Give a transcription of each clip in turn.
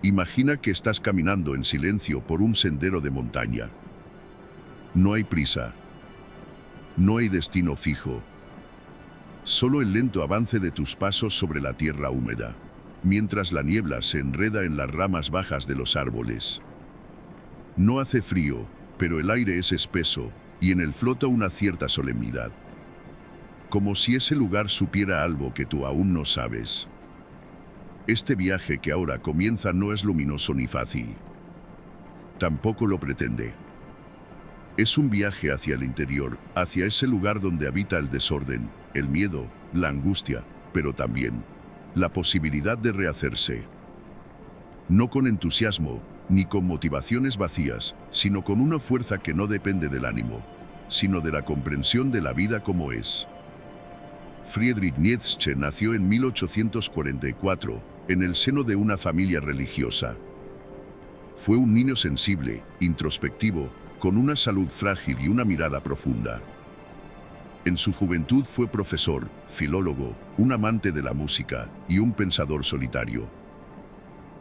Imagina que estás caminando en silencio por un sendero de montaña. No hay prisa. No hay destino fijo. Solo el lento avance de tus pasos sobre la tierra húmeda, mientras la niebla se enreda en las ramas bajas de los árboles. No hace frío, pero el aire es espeso y en él flota una cierta solemnidad. Como si ese lugar supiera algo que tú aún no sabes. Este viaje que ahora comienza no es luminoso ni fácil. Tampoco lo pretende. Es un viaje hacia el interior, hacia ese lugar donde habita el desorden, el miedo, la angustia, pero también la posibilidad de rehacerse. No con entusiasmo, ni con motivaciones vacías, sino con una fuerza que no depende del ánimo, sino de la comprensión de la vida como es. Friedrich Nietzsche nació en 1844, en el seno de una familia religiosa. Fue un niño sensible, introspectivo, con una salud frágil y una mirada profunda. En su juventud fue profesor, filólogo, un amante de la música y un pensador solitario.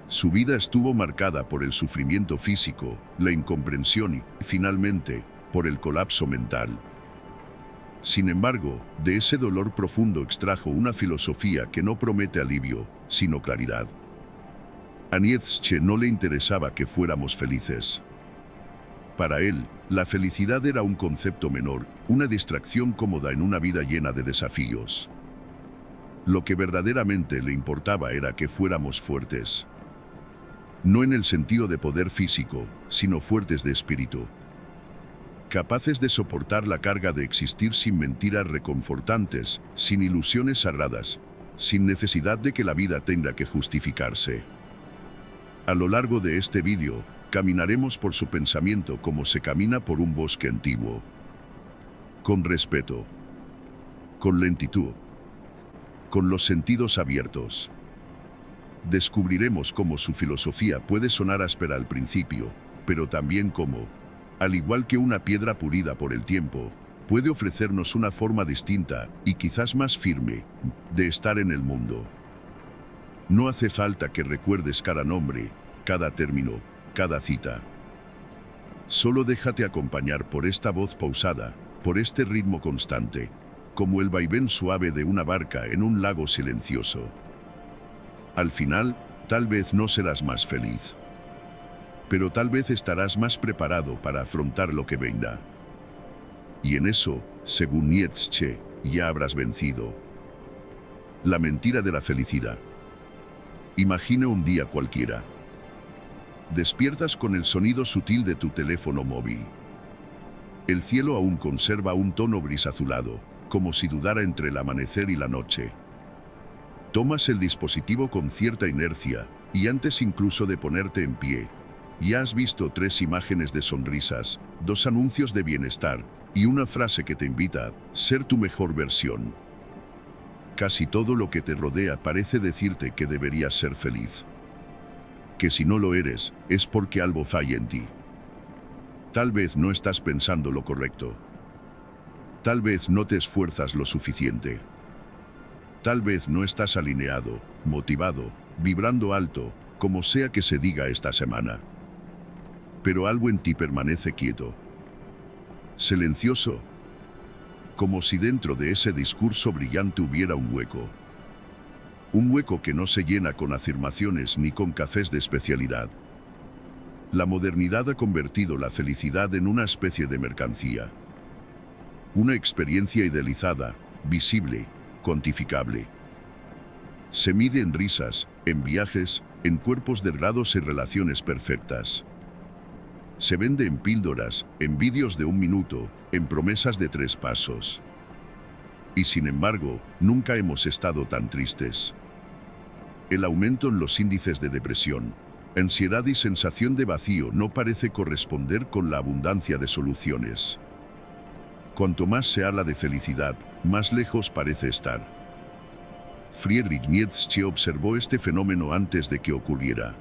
Su vida estuvo marcada por el sufrimiento físico, la incomprensión y, finalmente, por el colapso mental. Sin embargo, de ese dolor profundo extrajo una filosofía que no promete alivio, sino claridad. A Nietzsche no le interesaba que fuéramos felices. Para él, la felicidad era un concepto menor, una distracción cómoda en una vida llena de desafíos. Lo que verdaderamente le importaba era que fuéramos fuertes. No en el sentido de poder físico, sino fuertes de espíritu. Capaces de soportar la carga de existir sin mentiras reconfortantes, sin ilusiones sagradas, sin necesidad de que la vida tenga que justificarse. A lo largo de este vídeo, caminaremos por su pensamiento como se camina por un bosque antiguo. Con respeto, con lentitud, con los sentidos abiertos. Descubriremos cómo su filosofía puede sonar áspera al principio, pero también cómo, al igual que una piedra pulida por el tiempo, puede ofrecernos una forma distinta y quizás más firme de estar en el mundo. No hace falta que recuerdes cada nombre, cada término, cada cita. Solo déjate acompañar por esta voz pausada, por este ritmo constante, como el vaivén suave de una barca en un lago silencioso. Al final, tal vez no serás más feliz, pero tal vez estarás más preparado para afrontar lo que venga. Y en eso, según Nietzsche, ya habrás vencido. La mentira de la felicidad. Imagina un día cualquiera. Despiertas con el sonido sutil de tu teléfono móvil. El cielo aún conserva un tono gris azulado, como si dudara entre el amanecer y la noche. Tomas el dispositivo con cierta inercia, y antes incluso de ponerte en pie, ya has visto 3 imágenes de sonrisas, 2 anuncios de bienestar, y una frase que te invita a ser tu mejor versión. Casi todo lo que te rodea parece decirte que deberías ser feliz. Que si no lo eres, es porque algo falla en ti. Tal vez no estás pensando lo correcto. Tal vez no te esfuerzas lo suficiente. Tal vez no estás alineado, motivado, vibrando alto, como sea que se diga esta semana. Pero algo en ti permanece quieto. Silencioso. Como si dentro de ese discurso brillante hubiera un hueco. Un hueco que no se llena con afirmaciones ni con cafés de especialidad. La modernidad ha convertido la felicidad en una especie de mercancía. Una experiencia idealizada, visible, cuantificable. Se mide en risas, en viajes, en cuerpos delgados y relaciones perfectas. Se vende en píldoras, en vídeos de 1 minuto, en promesas de 3 pasos. Y sin embargo, nunca hemos estado tan tristes. El aumento en los índices de depresión, ansiedad y sensación de vacío no parece corresponder con la abundancia de soluciones. Cuanto más se habla de felicidad, más lejos parece estar. Friedrich Nietzsche observó este fenómeno antes de que ocurriera.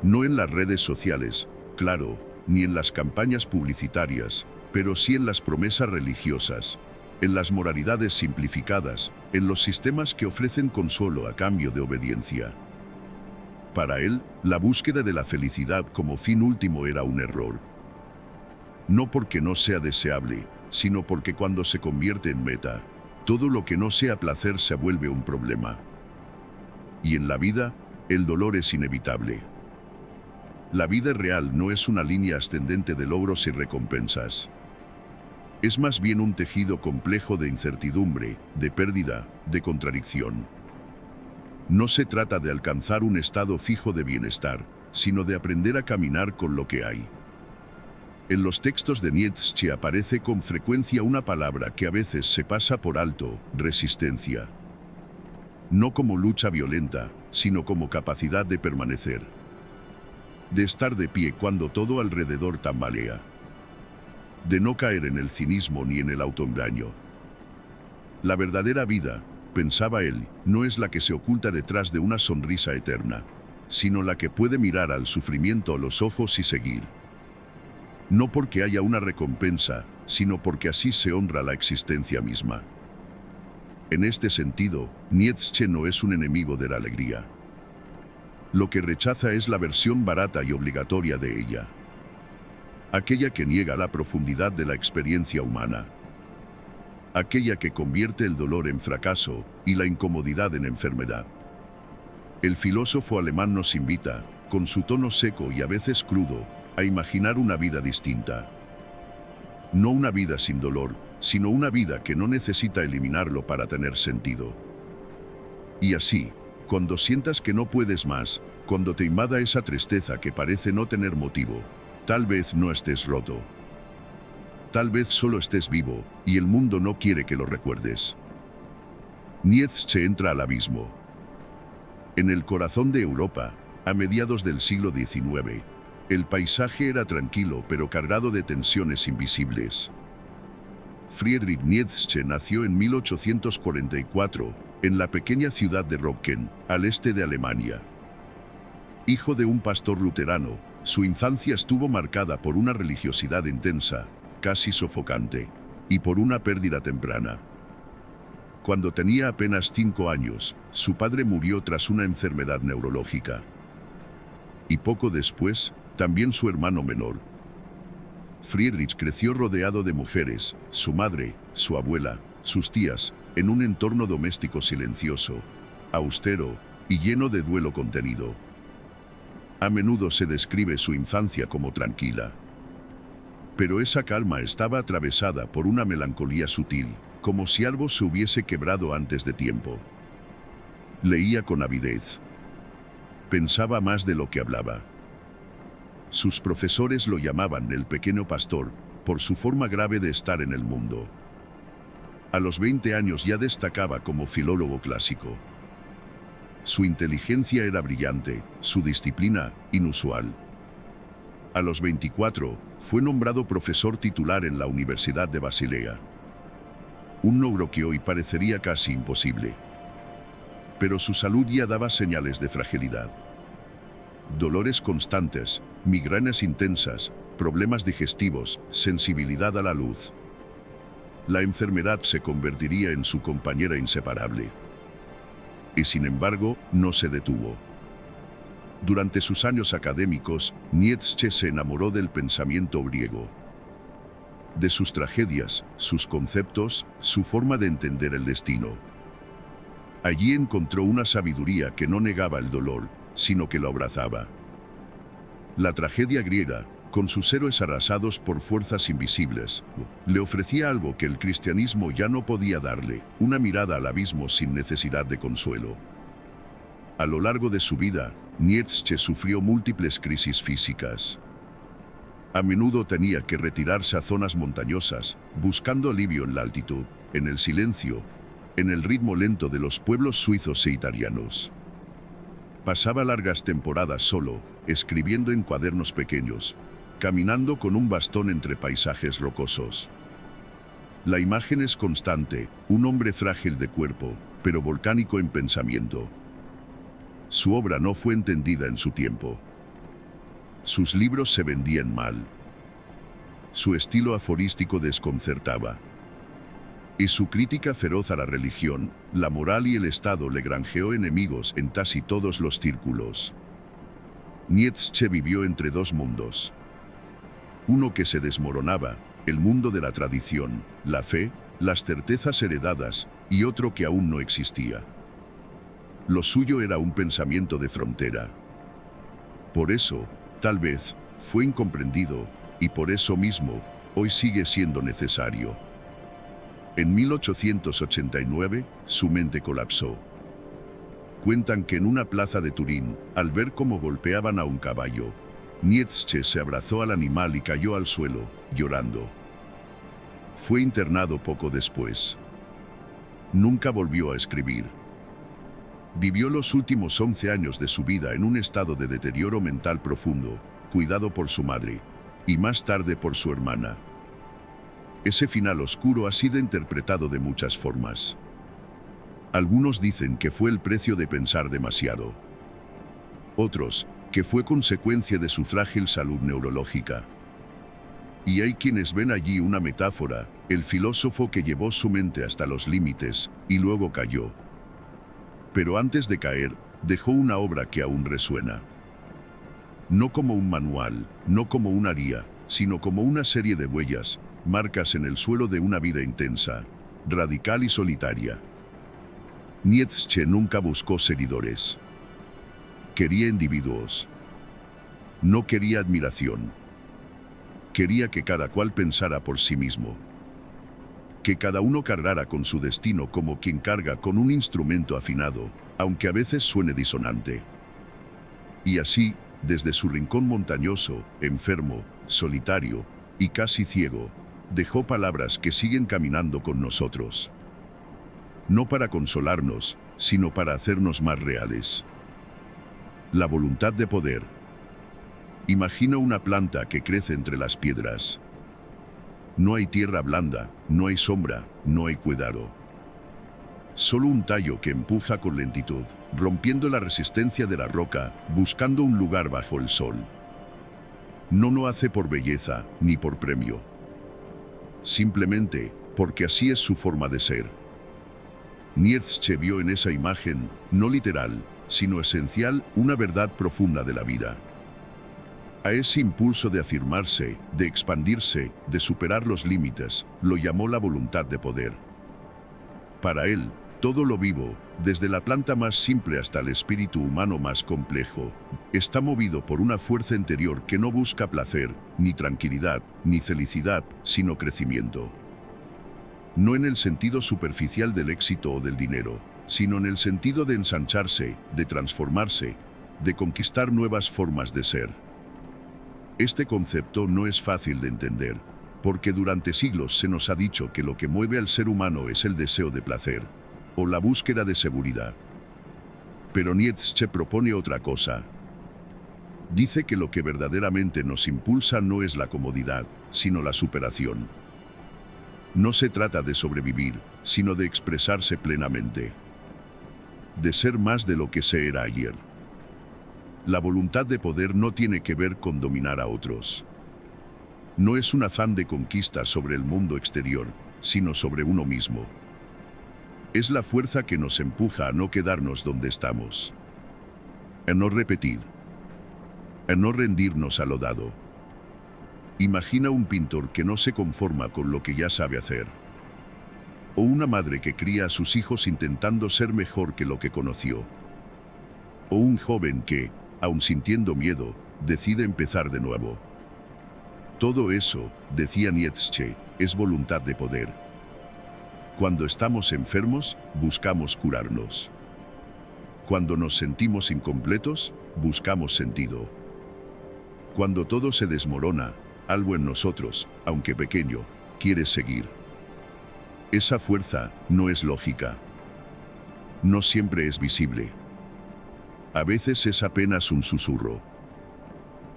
No en las redes sociales, claro, ni en las campañas publicitarias, pero sí en las promesas religiosas, en las moralidades simplificadas, en los sistemas que ofrecen consuelo a cambio de obediencia. Para él, la búsqueda de la felicidad como fin último era un error. No porque no sea deseable, sino porque cuando se convierte en meta, todo lo que no sea placer se vuelve un problema. Y en la vida, el dolor es inevitable. La vida real no es una línea ascendente de logros y recompensas. Es más bien un tejido complejo de incertidumbre, de pérdida, de contradicción. No se trata de alcanzar un estado fijo de bienestar, sino de aprender a caminar con lo que hay. En los textos de Nietzsche aparece con frecuencia una palabra que a veces se pasa por alto: resistencia. No como lucha violenta, sino como capacidad de permanecer. De estar de pie cuando todo alrededor tambalea. De no caer en el cinismo ni en el autoengaño. La verdadera vida, pensaba él, no es la que se oculta detrás de una sonrisa eterna, sino la que puede mirar al sufrimiento a los ojos y seguir. No porque haya una recompensa, sino porque así se honra la existencia misma. En este sentido, Nietzsche no es un enemigo de la alegría. Lo que rechaza es la versión barata y obligatoria de ella. Aquella que niega la profundidad de la experiencia humana. Aquella que convierte el dolor en fracaso y la incomodidad en enfermedad. El filósofo alemán nos invita, con su tono seco y a veces crudo, a imaginar una vida distinta. No una vida sin dolor, sino una vida que no necesita eliminarlo para tener sentido. Y así, cuando sientas que no puedes más, cuando te invada esa tristeza que parece no tener motivo, tal vez no estés roto. Tal vez solo estés vivo, y el mundo no quiere que lo recuerdes. Nietzsche entra al abismo. En el corazón de Europa, a mediados del siglo XIX, el paisaje era tranquilo pero cargado de tensiones invisibles. Friedrich Nietzsche nació en 1844, en la pequeña ciudad de Röcken, al este de Alemania. Hijo de un pastor luterano, su infancia estuvo marcada por una religiosidad intensa, casi sofocante, y por una pérdida temprana. Cuando tenía apenas 5 años, su padre murió tras una enfermedad neurológica. Y poco después, también su hermano menor. Friedrich creció rodeado de mujeres, su madre, su abuela, sus tías, en un entorno doméstico silencioso, austero y lleno de duelo contenido. A menudo se describe su infancia como tranquila. Pero esa calma estaba atravesada por una melancolía sutil, como si algo se hubiese quebrado antes de tiempo. Leía con avidez. Pensaba más de lo que hablaba. Sus profesores lo llamaban el pequeño pastor, por su forma grave de estar en el mundo. A los 20 años ya destacaba como filólogo clásico. Su inteligencia era brillante, su disciplina, inusual. A los 24, fue nombrado profesor titular en la Universidad de Basilea. Un logro que hoy parecería casi imposible. Pero su salud ya daba señales de fragilidad. Dolores constantes, migrañas intensas, problemas digestivos, sensibilidad a la luz. La enfermedad se convertiría en su compañera inseparable. Y sin embargo, no se detuvo. Durante sus años académicos, Nietzsche se enamoró del pensamiento griego. De sus tragedias, sus conceptos, su forma de entender el destino. Allí encontró una sabiduría que no negaba el dolor, sino que lo abrazaba. La tragedia griega, con sus héroes arrasados por fuerzas invisibles, le ofrecía algo que el cristianismo ya no podía darle: una mirada al abismo sin necesidad de consuelo. A lo largo de su vida, Nietzsche sufrió múltiples crisis físicas. A menudo tenía que retirarse a zonas montañosas, buscando alivio en la altitud, en el silencio, en el ritmo lento de los pueblos suizos e italianos. Pasaba largas temporadas solo, escribiendo en cuadernos pequeños, caminando con un bastón entre paisajes rocosos. La imagen es constante, un hombre frágil de cuerpo, pero volcánico en pensamiento. Su obra no fue entendida en su tiempo. Sus libros se vendían mal. Su estilo aforístico desconcertaba. Y su crítica feroz a la religión, la moral y el Estado le granjeó enemigos en casi todos los círculos. Nietzsche vivió entre dos mundos. Uno que se desmoronaba, el mundo de la tradición, la fe, las certezas heredadas, y otro que aún no existía. Lo suyo era un pensamiento de frontera. Por eso, tal vez, fue incomprendido, y por eso mismo, hoy sigue siendo necesario. En 1889, su mente colapsó. Cuentan que en una plaza de Turín, al ver cómo golpeaban a un caballo, Nietzsche se abrazó al animal y cayó al suelo, llorando. Fue internado poco después. Nunca volvió a escribir. Vivió los últimos 11 años de su vida en un estado de deterioro mental profundo, cuidado por su madre, y más tarde por su hermana. Ese final oscuro ha sido interpretado de muchas formas. Algunos dicen que fue el precio de pensar demasiado. Otros, que fue consecuencia de su frágil salud neurológica. Y hay quienes ven allí una metáfora, el filósofo que llevó su mente hasta los límites, y luego cayó. Pero antes de caer, dejó una obra que aún resuena. No como un manual, no como una guía, sino como una serie de huellas, marcas en el suelo de una vida intensa, radical y solitaria. Nietzsche nunca buscó seguidores. Quería individuos. No quería admiración. Quería que cada cual pensara por sí mismo. Que cada uno cargara con su destino como quien carga con un instrumento afinado, aunque a veces suene disonante. Y así, desde su rincón montañoso, enfermo, solitario y casi ciego, dejó palabras que siguen caminando con nosotros. No para consolarnos, sino para hacernos más reales. La voluntad de poder. Imagina una planta que crece entre las piedras. No hay tierra blanda, no hay sombra, no hay cuidado. Solo un tallo que empuja con lentitud, rompiendo la resistencia de la roca, buscando un lugar bajo el sol. No lo hace por belleza, ni por premio. Simplemente, porque así es su forma de ser. Nietzsche vio en esa imagen, no literal, sino esencial, una verdad profunda de la vida. A ese impulso de afirmarse, de expandirse, de superar los límites, lo llamó la voluntad de poder. Para él, todo lo vivo, desde la planta más simple hasta el espíritu humano más complejo, está movido por una fuerza interior que no busca placer, ni tranquilidad, ni felicidad, sino crecimiento. No en el sentido superficial del éxito o del dinero, sino en el sentido de ensancharse, de transformarse, de conquistar nuevas formas de ser. Este concepto no es fácil de entender, porque durante siglos se nos ha dicho que lo que mueve al ser humano es el deseo de placer, o la búsqueda de seguridad. Pero Nietzsche propone otra cosa. Dice que lo que verdaderamente nos impulsa no es la comodidad, sino la superación. No se trata de sobrevivir, sino de expresarse plenamente. De ser más de lo que se era ayer. La voluntad de poder no tiene que ver con dominar a otros. No es un afán de conquista sobre el mundo exterior, sino sobre uno mismo. Es la fuerza que nos empuja a no quedarnos donde estamos. A no repetir. A no rendirnos a lo dado. Imagina un pintor que no se conforma con lo que ya sabe hacer. O una madre que cría a sus hijos intentando ser mejor que lo que conoció. O un joven que, aun sintiendo miedo, decide empezar de nuevo. Todo eso, decía Nietzsche, es voluntad de poder. Cuando estamos enfermos, buscamos curarnos. Cuando nos sentimos incompletos, buscamos sentido. Cuando todo se desmorona, algo en nosotros, aunque pequeño, quiere seguir. Esa fuerza no es lógica. No siempre es visible. A veces es apenas un susurro.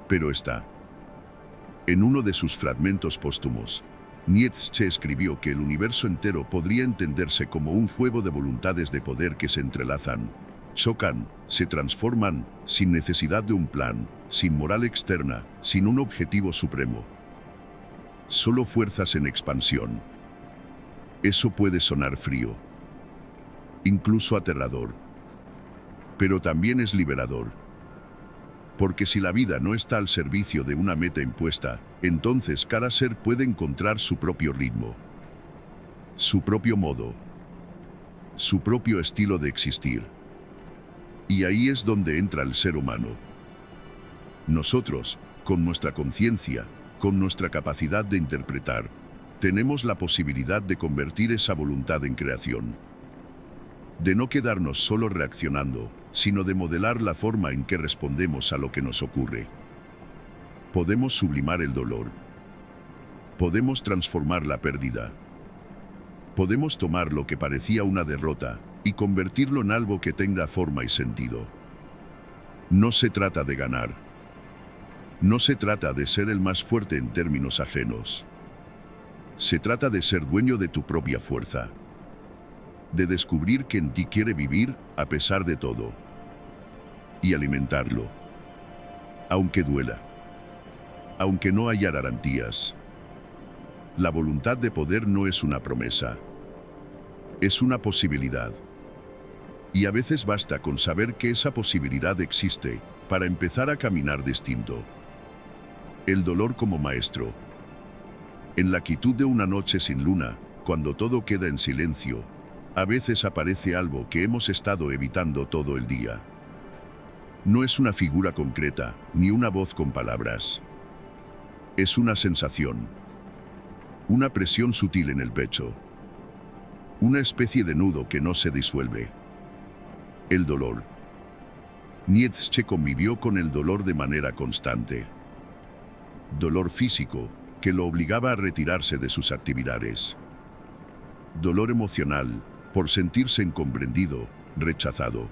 Pero está. En uno de sus fragmentos póstumos, Nietzsche escribió que el universo entero podría entenderse como un juego de voluntades de poder que se entrelazan, chocan, se transforman, sin necesidad de un plan, sin moral externa, sin un objetivo supremo. Solo fuerzas en expansión. Eso puede sonar frío, incluso aterrador, pero también es liberador. Porque si la vida no está al servicio de una meta impuesta, entonces cada ser puede encontrar su propio ritmo, su propio modo, su propio estilo de existir. Y ahí es donde entra el ser humano. Nosotros, con nuestra conciencia, con nuestra capacidad de interpretar, tenemos la posibilidad de convertir esa voluntad en creación. De no quedarnos solo reaccionando, sino de modelar la forma en que respondemos a lo que nos ocurre. Podemos sublimar el dolor. Podemos transformar la pérdida. Podemos tomar lo que parecía una derrota y convertirlo en algo que tenga forma y sentido. No se trata de ganar. No se trata de ser el más fuerte en términos ajenos. Se trata de ser dueño de tu propia fuerza. De descubrir que en ti quiere vivir a pesar de todo. Y alimentarlo. Aunque duela. Aunque no haya garantías. La voluntad de poder no es una promesa. Es una posibilidad. Y a veces basta con saber que esa posibilidad existe para empezar a caminar distinto. El dolor como maestro. En la quietud de una noche sin luna, cuando todo queda en silencio, a veces aparece algo que hemos estado evitando todo el día. No es una figura concreta, ni una voz con palabras. Es una sensación. Una presión sutil en el pecho. Una especie de nudo que no se disuelve. El dolor. Nietzsche convivió con el dolor de manera constante. Dolor físico, que lo obligaba a retirarse de sus actividades. Dolor emocional, por sentirse incomprendido, rechazado.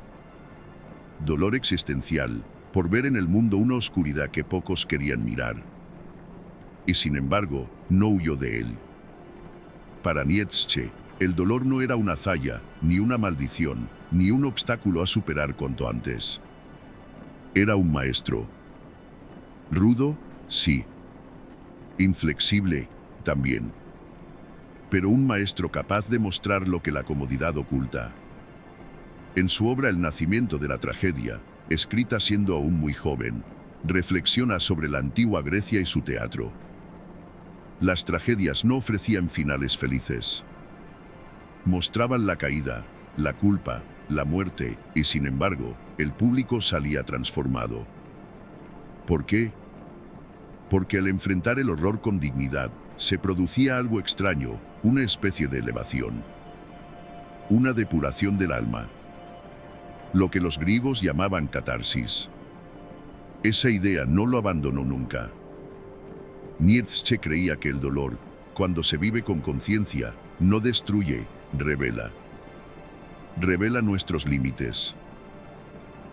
Dolor existencial, por ver en el mundo una oscuridad que pocos querían mirar. Y sin embargo, no huyó de él. Para Nietzsche, el dolor no era una hazaña, ni una maldición, ni un obstáculo a superar cuanto antes. Era un maestro. Rudo, sí. Inflexible, también. Pero un maestro capaz de mostrar lo que la comodidad oculta. En su obra El nacimiento de la tragedia, escrita siendo aún muy joven, reflexiona sobre la antigua Grecia y su teatro. Las tragedias no ofrecían finales felices. Mostraban la caída, la culpa, la muerte, y sin embargo, el público salía transformado. ¿Por qué? Porque al enfrentar el horror con dignidad, se producía algo extraño, una especie de elevación. Una depuración del alma. Lo que los griegos llamaban catarsis. Esa idea no lo abandonó nunca. Nietzsche creía que el dolor, cuando se vive con conciencia, no destruye, revela. Revela nuestros límites.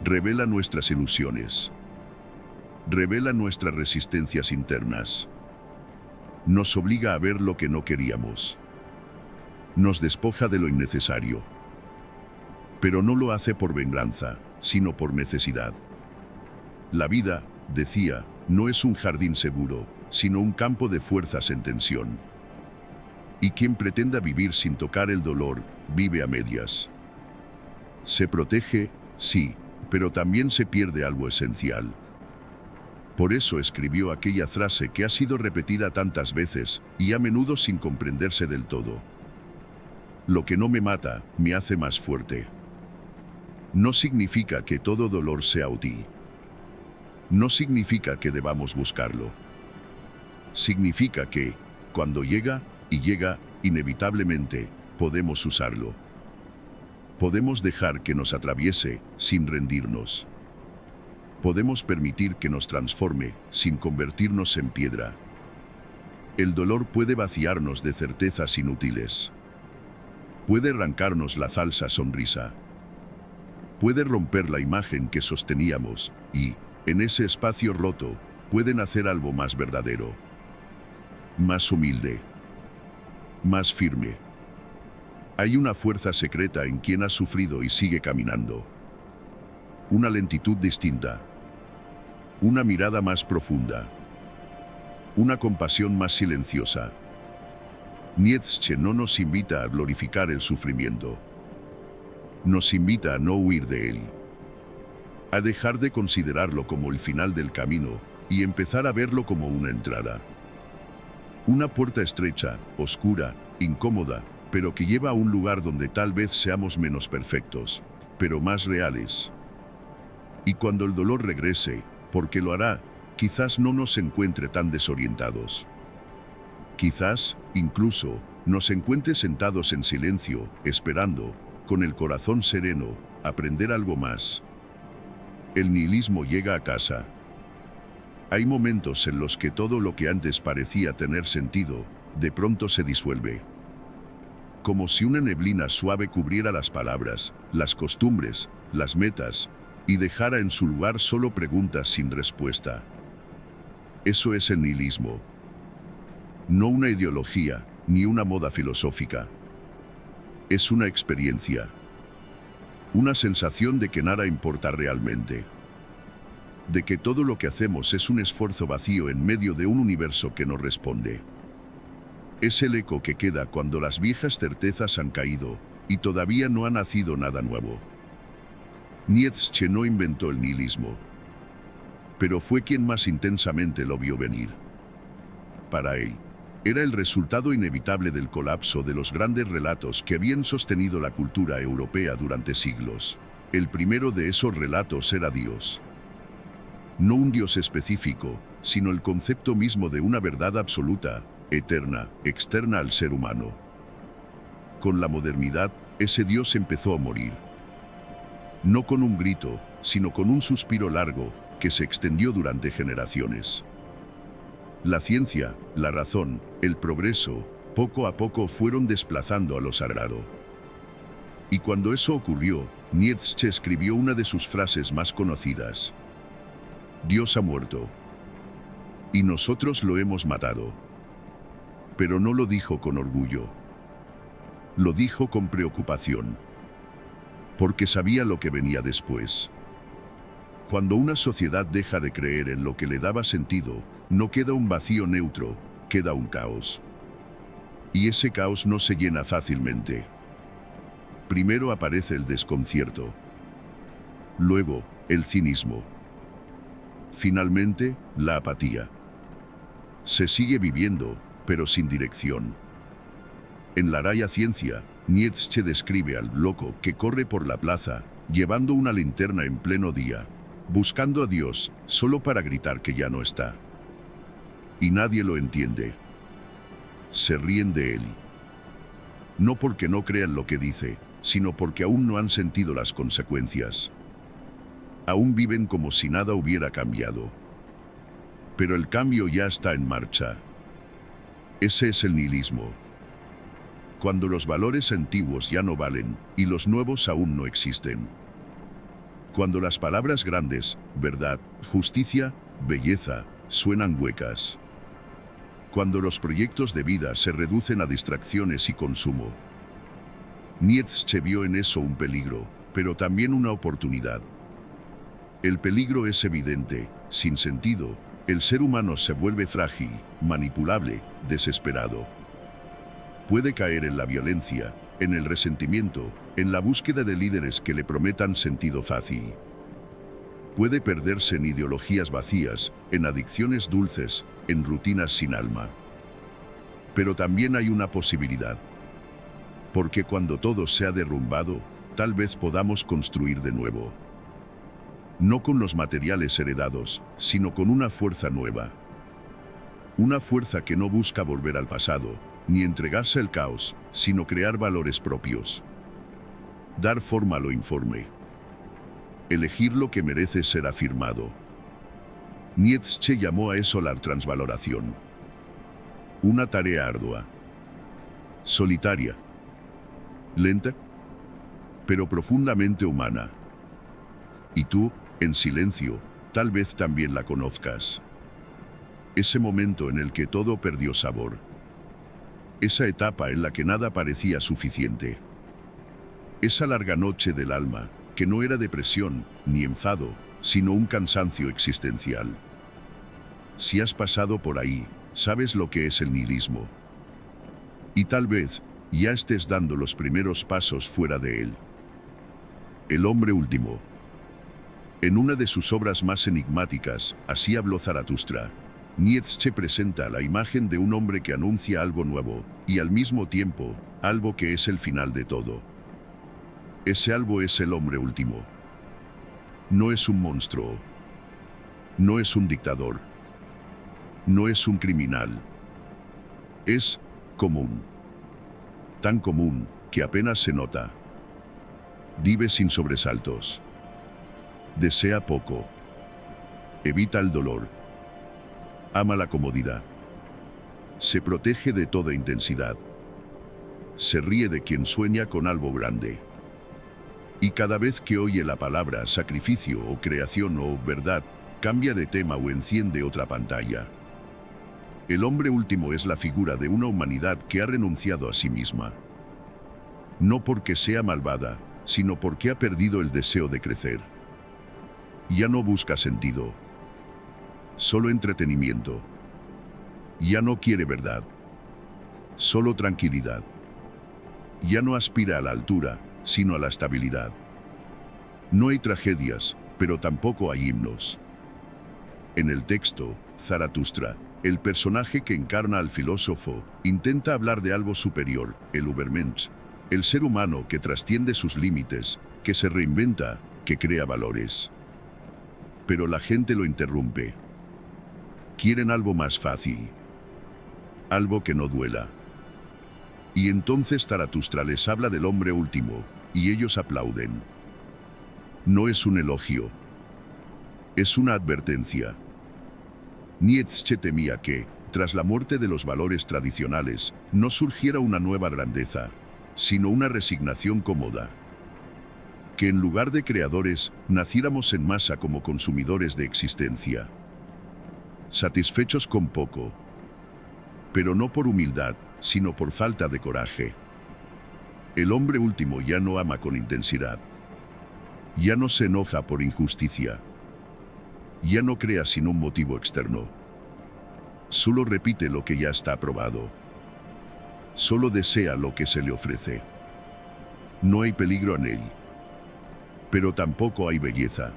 Revela nuestras ilusiones. Revela nuestras resistencias internas. Nos obliga a ver lo que no queríamos. Nos despoja de lo innecesario. Pero no lo hace por venganza, sino por necesidad. La vida, decía, no es un jardín seguro, sino un campo de fuerzas en tensión. Y quien pretenda vivir sin tocar el dolor, vive a medias. Se protege, sí, pero también se pierde algo esencial. Por eso escribió aquella frase que ha sido repetida tantas veces, y a menudo sin comprenderse del todo. Lo que no me mata, me hace más fuerte. No significa que todo dolor sea útil. No significa que debamos buscarlo. Significa que, cuando llega, y llega, inevitablemente, podemos usarlo. Podemos dejar que nos atraviese, sin rendirnos. Podemos permitir que nos transforme, sin convertirnos en piedra. El dolor puede vaciarnos de certezas inútiles. Puede arrancarnos la falsa sonrisa. Puede romper la imagen que sosteníamos y, en ese espacio roto, puede nacer algo más verdadero. Más humilde. Más firme. Hay una fuerza secreta en quien ha sufrido y sigue caminando. Una lentitud distinta. Una mirada más profunda. Una compasión más silenciosa. Nietzsche no nos invita a glorificar el sufrimiento. Nos invita a no huir de él. a dejar de considerarlo como el final del camino y empezar a verlo como una entrada. Una puerta estrecha, oscura, incómoda, pero que lleva a un lugar donde tal vez seamos menos perfectos, pero más reales. Y cuando el dolor regrese, porque lo hará, quizás no nos encuentre tan desorientados. Quizás, incluso, nos encuentre sentados en silencio, esperando, con el corazón sereno, aprender algo más. El nihilismo llega a casa. Hay momentos en los que todo lo que antes parecía tener sentido, de pronto se disuelve. Como si una neblina suave cubriera las palabras, las costumbres, las metas, y dejara en su lugar solo preguntas sin respuesta. Eso es el nihilismo. No una ideología, ni una moda filosófica. Es una experiencia. Una sensación de que nada importa realmente. De que todo lo que hacemos es un esfuerzo vacío en medio de un universo que no responde. Es el eco que queda cuando las viejas certezas han caído y todavía no ha nacido nada nuevo. Nietzsche no inventó el nihilismo, pero fue quien más intensamente lo vio venir. Para él, era el resultado inevitable del colapso de los grandes relatos que habían sostenido la cultura europea durante siglos. El primero de esos relatos era Dios. No un Dios específico, sino el concepto mismo de una verdad absoluta, eterna, externa al ser humano. Con la modernidad, ese Dios empezó a morir. No con un grito, sino con un suspiro largo que se extendió durante generaciones. La ciencia, la razón, el progreso, poco a poco fueron desplazando a lo sagrado. Y cuando eso ocurrió, Nietzsche escribió una de sus frases más conocidas. Dios ha muerto. Y nosotros lo hemos matado. Pero no lo dijo con orgullo. Lo dijo con preocupación. Porque sabía lo que venía después. Cuando una sociedad deja de creer en lo que le daba sentido, no queda un vacío neutro, queda un caos. Y ese caos no se llena fácilmente. Primero aparece el desconcierto. Luego, el cinismo. Finalmente, la apatía. Se sigue viviendo, pero sin dirección. En la raya Ciencia, Nietzsche describe al loco que corre por la plaza, llevando una linterna en pleno día, buscando a Dios, solo para gritar que ya no está. Y nadie lo entiende. Se ríen de él. No porque no crean lo que dice, sino porque aún no han sentido las consecuencias. Aún viven como si nada hubiera cambiado. Pero el cambio ya está en marcha. Ese es el nihilismo. Cuando los valores antiguos ya no valen y los nuevos aún no existen. Cuando las palabras grandes, verdad, justicia, belleza, suenan huecas. Cuando los proyectos de vida se reducen a distracciones y consumo. Nietzsche vio en eso un peligro, pero también una oportunidad. El peligro es evidente, sin sentido, el ser humano se vuelve frágil, manipulable, desesperado. Puede caer en la violencia, en el resentimiento, en la búsqueda de líderes que le prometan sentido fácil. Puede perderse en ideologías vacías, en adicciones dulces, en rutinas sin alma. Pero también hay una posibilidad. Porque cuando todo se ha derrumbado, tal vez podamos construir de nuevo. No con los materiales heredados, sino con una fuerza nueva. Una fuerza que no busca volver al pasado, ni entregarse al caos, sino crear valores propios. Dar forma a lo informe. Elegir lo que merece ser afirmado. Nietzsche llamó a eso la transvaloración. Una tarea ardua. Solitaria. Lenta, pero profundamente humana. Y tú, en silencio, tal vez también la conozcas. Ese momento en el que todo perdió sabor. Esa etapa en la que nada parecía suficiente. Esa larga noche del alma, que no era depresión ni enfado, sino un cansancio existencial. Si has pasado por ahí, sabes lo que es el nihilismo. Y tal vez ya estés dando los primeros pasos fuera de él. El hombre último. En una de sus obras más enigmáticas, Así habló Zaratustra, Nietzsche presenta la imagen de un hombre que anuncia algo nuevo, y al mismo tiempo, algo que es el final de todo. Ese algo es el hombre último. No es un monstruo. No es un dictador. No es un criminal. Es común. Tan común que apenas se nota. Vive sin sobresaltos. Desea poco. Evita el dolor. Ama la comodidad. Se protege de toda intensidad. Se ríe de quien sueña con algo grande. Y cada vez que oye la palabra sacrificio o creación o verdad, cambia de tema o enciende otra pantalla. El hombre último es la figura de una humanidad que ha renunciado a sí misma. No porque sea malvada, sino porque ha perdido el deseo de crecer. Ya no busca sentido, solo entretenimiento. Ya no quiere verdad, solo tranquilidad. Ya no aspira a la altura, sino a la estabilidad. No hay tragedias, pero tampoco hay himnos. En el texto, Zaratustra, el personaje que encarna al filósofo, intenta hablar de algo superior, el Übermensch, el ser humano que trasciende sus límites, que se reinventa, que crea valores. Pero la gente lo interrumpe. Quieren algo más fácil. Algo que no duela. Y entonces Zaratustra les habla del hombre último, y ellos aplauden. No es un elogio. Es una advertencia. Nietzsche temía que, tras la muerte de los valores tradicionales, no surgiera una nueva grandeza, sino una resignación cómoda. Que en lugar de creadores, naciéramos en masa como consumidores de existencia. Satisfechos con poco. Pero no por humildad, sino por falta de coraje. El hombre último ya no ama con intensidad. Ya no se enoja por injusticia. Ya no crea sin un motivo externo. Solo repite lo que ya está probado. Solo desea lo que se le ofrece. No hay peligro en él. Pero tampoco hay belleza.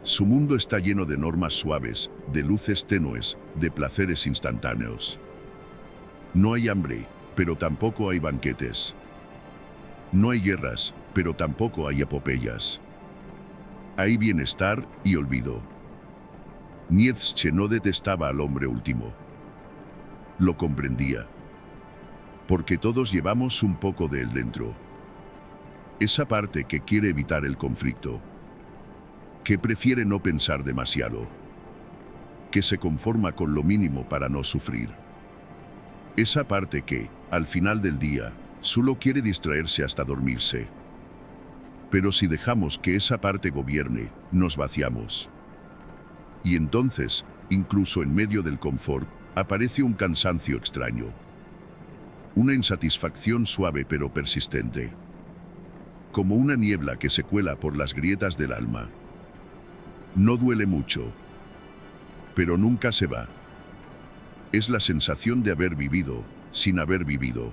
Su mundo está lleno de normas suaves, de luces tenues, de placeres instantáneos. No hay hambre, pero tampoco hay banquetes. No hay guerras, pero tampoco hay epopeyas. Hay bienestar y olvido. Nietzsche no detestaba al hombre último. Lo comprendía. Porque todos llevamos un poco de él dentro. Esa parte que quiere evitar el conflicto. Que prefiere no pensar demasiado. Que se conforma con lo mínimo para no sufrir. Esa parte que, al final del día, solo quiere distraerse hasta dormirse. Pero si dejamos que esa parte gobierne, nos vaciamos. Y entonces, incluso en medio del confort, aparece un cansancio extraño. Una insatisfacción suave pero persistente. Como una niebla que se cuela por las grietas del alma. No duele mucho, pero nunca se va. Es la sensación de haber vivido, sin haber vivido.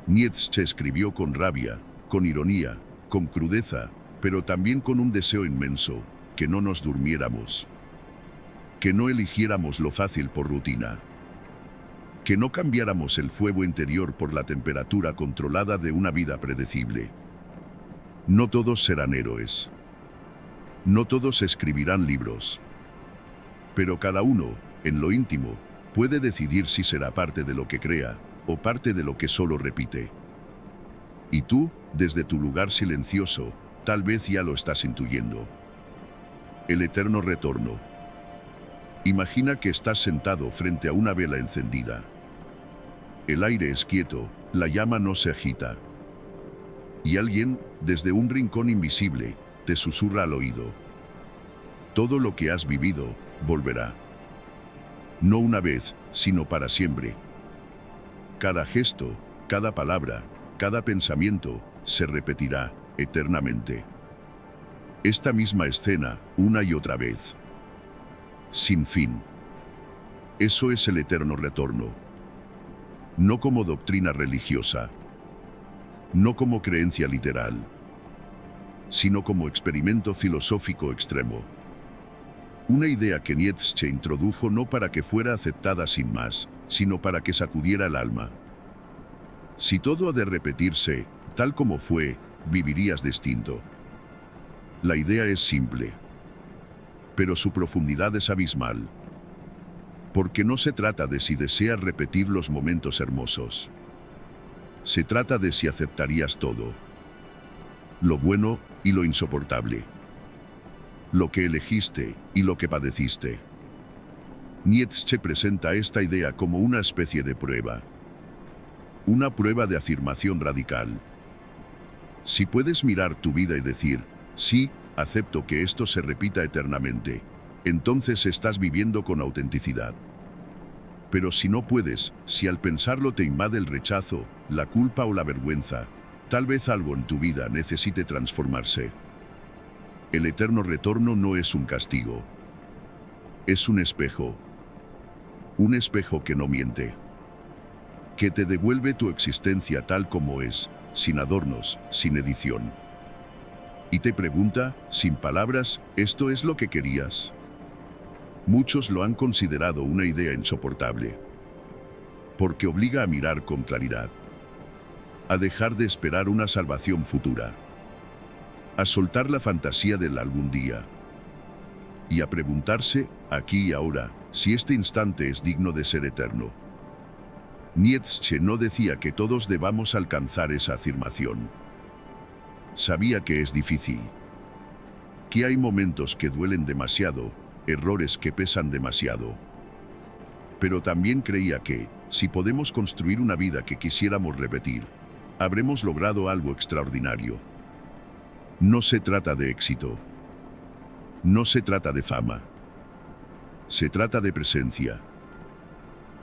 Nietzsche escribió con rabia, con ironía, con crudeza, pero también con un deseo inmenso, que no nos durmiéramos. Que no eligiéramos lo fácil por rutina. Que no cambiáramos el fuego interior por la temperatura controlada de una vida predecible. No todos serán héroes. No todos escribirán libros. Pero cada uno, en lo íntimo, puede decidir si será parte de lo que crea, o parte de lo que solo repite. Y tú, desde tu lugar silencioso, tal vez ya lo estás intuyendo. El eterno retorno. Imagina que estás sentado frente a una vela encendida. El aire es quieto, la llama no se agita. Y alguien, desde un rincón invisible, te susurra al oído. Todo lo que has vivido, volverá. No una vez, sino para siempre. Cada gesto, cada palabra, cada pensamiento, se repetirá eternamente. Esta misma escena, una y otra vez. Sin fin. Eso es el eterno retorno. No como doctrina religiosa. No como creencia literal. sino como experimento filosófico extremo. Una idea que Nietzsche introdujo no para que fuera aceptada sin más, sino para que sacudiera el alma. Si todo ha de repetirse, tal como fue, vivirías distinto. La idea es simple, pero su profundidad es abismal. Porque no se trata de si deseas repetir los momentos hermosos. Se trata de si aceptarías todo. Lo bueno y lo insoportable. Lo que elegiste y lo que padeciste. Nietzsche presenta esta idea como una especie de prueba. Una prueba de afirmación radical. Si puedes mirar tu vida y decir, sí, acepto que esto se repita eternamente, entonces estás viviendo con autenticidad. Pero si no puedes, si al pensarlo te invade el rechazo, la culpa o la vergüenza, tal vez algo en tu vida necesite transformarse. El eterno retorno no es un castigo. Es un espejo. Un espejo que no miente. Que te devuelve tu existencia tal como es, sin adornos, sin edición. Y te pregunta, sin palabras, ¿esto es lo que querías? Muchos lo han considerado una idea insoportable. Porque obliga a mirar con claridad. A dejar de esperar una salvación futura. A soltar la fantasía del algún día. Y a preguntarse, aquí y ahora, si este instante es digno de ser eterno. Nietzsche no decía que todos debamos alcanzar esa afirmación. Sabía que es difícil. Que hay momentos que duelen demasiado, errores que pesan demasiado. Pero también creía que, si podemos construir una vida que quisiéramos repetir, habremos logrado algo extraordinario. No se trata de éxito. No se trata de fama. Se trata de presencia.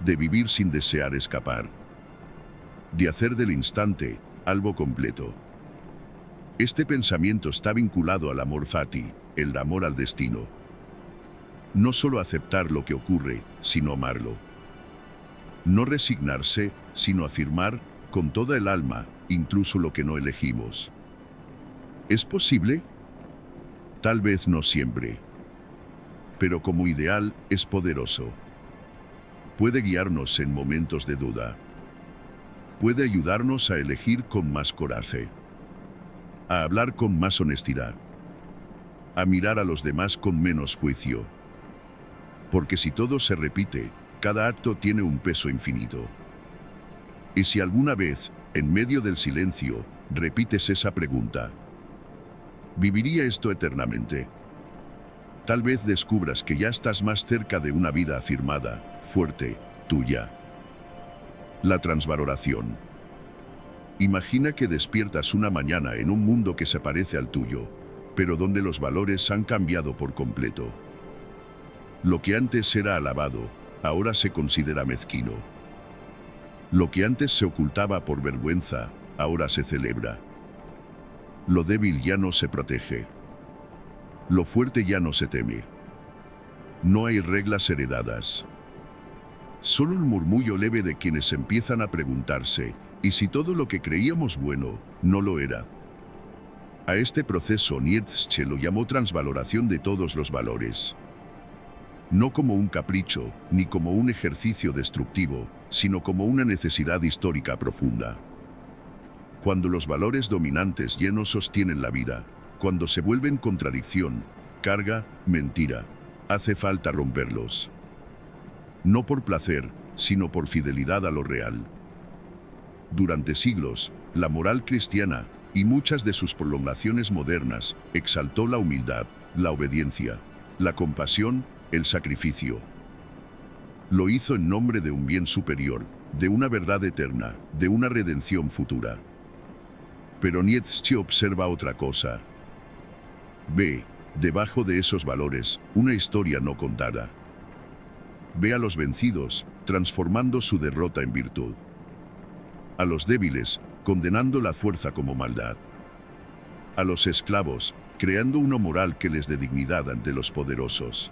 De vivir sin desear escapar. De hacer del instante algo completo. Este pensamiento está vinculado al amor fati, el amor al destino. No solo aceptar lo que ocurre, sino amarlo. No resignarse, sino afirmar, con toda el alma, incluso lo que no elegimos. ¿Es posible? Tal vez no siempre. Pero como ideal, es poderoso. Puede guiarnos en momentos de duda. Puede ayudarnos a elegir con más coraje. A hablar con más honestidad. A mirar a los demás con menos juicio. Porque si todo se repite, cada acto tiene un peso infinito. Y si alguna vez, en medio del silencio, repites esa pregunta, ¿viviría esto eternamente? Tal vez descubras que ya estás más cerca de una vida afirmada, fuerte, tuya. La transvaloración. Imagina que despiertas una mañana en un mundo que se parece al tuyo, pero donde los valores han cambiado por completo. Lo que antes era alabado, ahora se considera mezquino. Lo que antes se ocultaba por vergüenza, ahora se celebra. Lo débil ya no se protege. Lo fuerte ya no se teme. No hay reglas heredadas. Solo un murmullo leve de quienes empiezan a preguntarse, ¿y si todo lo que creíamos bueno, no lo era? A este proceso Nietzsche lo llamó transvaloración de todos los valores. No como un capricho, ni como un ejercicio destructivo, sino como una necesidad histórica profunda. Cuando los valores dominantes ya no sostienen la vida, cuando se vuelven contradicción, carga, mentira, hace falta romperlos. No por placer, sino por fidelidad a lo real. Durante siglos, la moral cristiana, y muchas de sus prolongaciones modernas, exaltó la humildad, la obediencia, la compasión, el sacrificio. Lo hizo en nombre de un bien superior, de una verdad eterna, de una redención futura. Pero Nietzsche observa otra cosa. Ve, debajo de esos valores, una historia no contada. Ve a los vencidos, transformando su derrota en virtud. A los débiles, condenando la fuerza como maldad. A los esclavos, creando una moral que les dé dignidad ante los poderosos.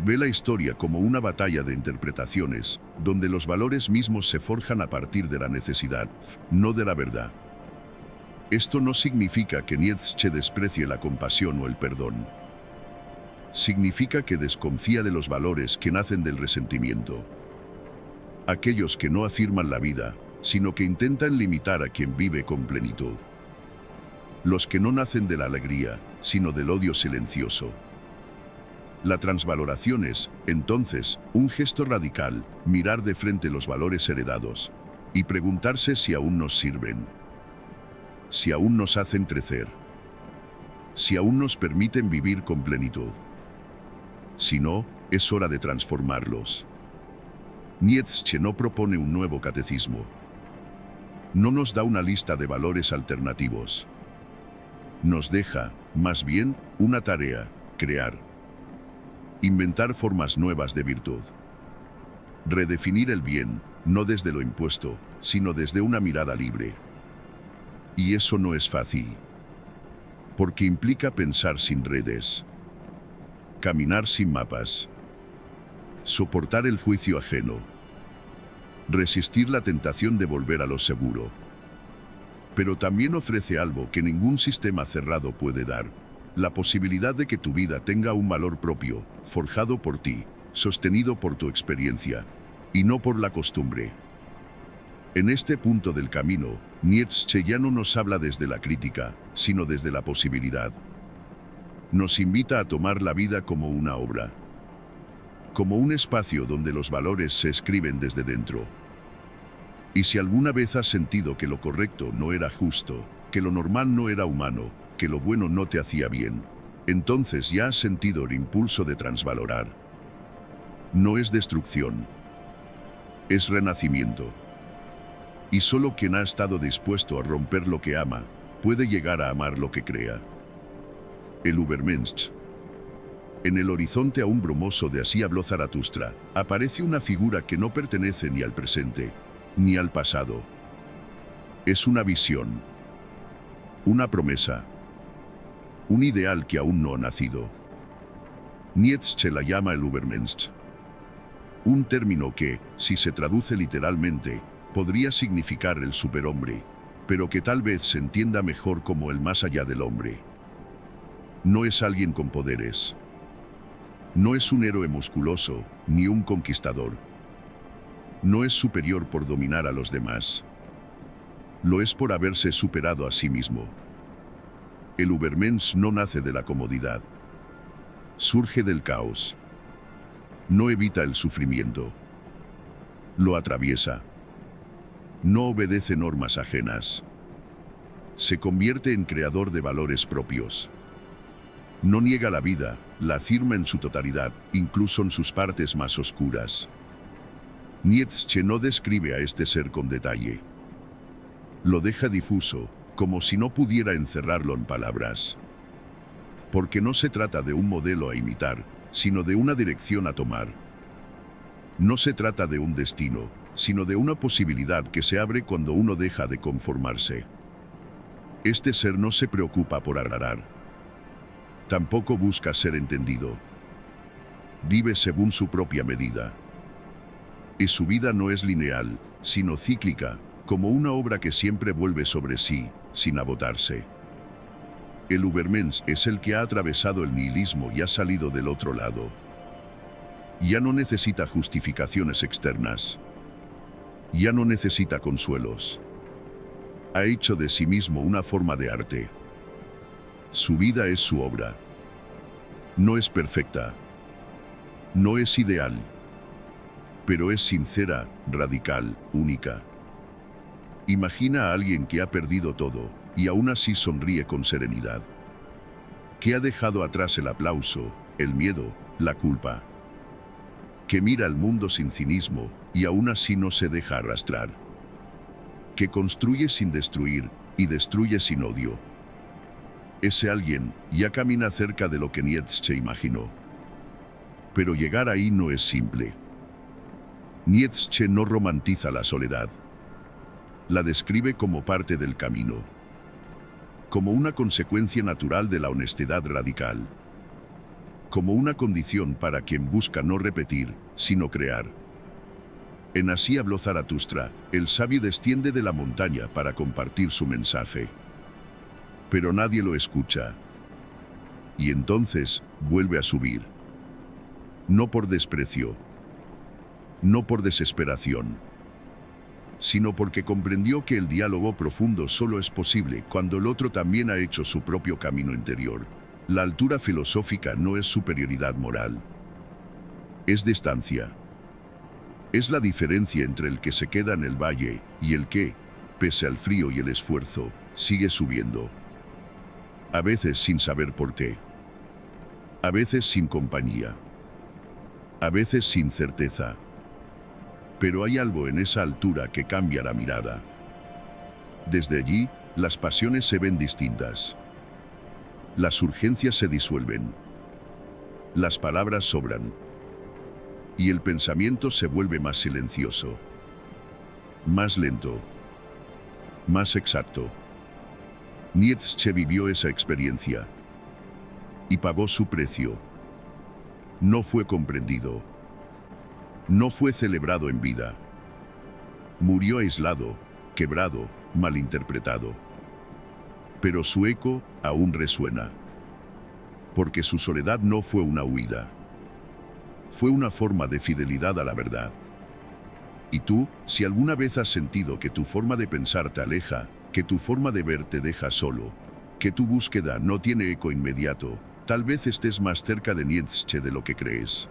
Ve la historia como una batalla de interpretaciones, donde los valores mismos se forjan a partir de la necesidad, no de la verdad. Esto no significa que Nietzsche desprecie la compasión o el perdón. Significa que desconfía de los valores que nacen del resentimiento. Aquellos que no afirman la vida, sino que intentan limitar a quien vive con plenitud. Los que no nacen de la alegría, sino del odio silencioso. La transvaloración es, entonces, un gesto radical, mirar de frente los valores heredados y preguntarse si aún nos sirven, si aún nos hacen crecer, si aún nos permiten vivir con plenitud. Si no, es hora de transformarlos. Nietzsche no propone un nuevo catecismo. No nos da una lista de valores alternativos. Nos deja, más bien, una tarea: crear. Inventar formas nuevas de virtud. Redefinir el bien, no desde lo impuesto, sino desde una mirada libre. Y eso no es fácil. Porque implica pensar sin redes. Caminar sin mapas. Soportar el juicio ajeno. Resistir la tentación de volver a lo seguro. Pero también ofrece algo que ningún sistema cerrado puede dar: la posibilidad de que tu vida tenga un valor propio, forjado por ti, sostenido por tu experiencia, y no por la costumbre. En este punto del camino, Nietzsche ya no nos habla desde la crítica, sino desde la posibilidad. Nos invita a tomar la vida como una obra, como un espacio donde los valores se escriben desde dentro. Y si alguna vez has sentido que lo correcto no era justo, que lo normal no era humano, que lo bueno no te hacía bien, entonces ya has sentido el impulso de transvalorar. No es destrucción, es renacimiento. Y solo quien ha estado dispuesto a romper lo que ama, puede llegar a amar lo que crea. El Übermensch. En el horizonte aún brumoso de Así habló Zaratustra, aparece una figura que no pertenece ni al presente, ni al pasado. Es una visión, una promesa, un ideal que aún no ha nacido. Nietzsche la llama el Übermensch. Un término que, si se traduce literalmente, podría significar el superhombre, pero que tal vez se entienda mejor como el más allá del hombre. No es alguien con poderes. No es un héroe musculoso, ni un conquistador. No es superior por dominar a los demás. Lo es por haberse superado a sí mismo. El Übermensch no nace de la comodidad. Surge del caos. No evita el sufrimiento. Lo atraviesa. No obedece normas ajenas. Se convierte en creador de valores propios. No niega la vida, la afirma en su totalidad, incluso en sus partes más oscuras. Nietzsche no describe a este ser con detalle. Lo deja difuso, como si no pudiera encerrarlo en palabras. Porque no se trata de un modelo a imitar, sino de una dirección a tomar. No se trata de un destino, sino de una posibilidad que se abre cuando uno deja de conformarse. Este ser no se preocupa por agradar. Tampoco busca ser entendido. Vive según su propia medida. Y su vida no es lineal, sino cíclica, como una obra que siempre vuelve sobre sí, sin agotarse. El Übermensch es el que ha atravesado el nihilismo y ha salido del otro lado. Ya no necesita justificaciones externas. Ya no necesita consuelos. Ha hecho de sí mismo una forma de arte. Su vida es su obra. No es perfecta. No es ideal. Pero es sincera, radical, única. Imagina a alguien que ha perdido todo y aún así sonríe con serenidad. Que ha dejado atrás el aplauso, el miedo, la culpa. Que mira al mundo sin cinismo y aún así no se deja arrastrar. Que construye sin destruir y destruye sin odio. Ese alguien ya camina cerca de lo que Nietzsche imaginó. Pero llegar ahí no es simple. Nietzsche no romantiza la soledad. La describe como parte del camino. Como una consecuencia natural de la honestidad radical. Como una condición para quien busca no repetir, sino crear. En Así habló Zaratustra, el sabio desciende de la montaña para compartir su mensaje. pero nadie lo escucha. Y entonces vuelve a subir. No por desprecio, no por desesperación, sino porque comprendió que el diálogo profundo solo es posible cuando el otro también ha hecho su propio camino interior. La altura filosófica no es superioridad moral, es distancia. Es la diferencia entre el que se queda en el valle y el que, pese al frío y el esfuerzo, sigue subiendo. A veces sin saber por qué. A veces sin compañía. A veces sin certeza. Pero hay algo en esa altura que cambia la mirada. Desde allí, las pasiones se ven distintas. Las urgencias se disuelven. Las palabras sobran. Y el pensamiento se vuelve más silencioso. Más lento. Más exacto. Nietzsche vivió esa experiencia. Y pagó su precio. No fue comprendido. No fue celebrado en vida. Murió aislado, quebrado, malinterpretado. Pero su eco aún resuena. Porque su soledad no fue una huida. Fue una forma de fidelidad a la verdad. Y tú, si alguna vez has sentido que tu forma de pensar te aleja, que tu forma de ver te deja solo, que tu búsqueda no tiene eco inmediato, tal vez estés más cerca de Nietzsche de lo que crees.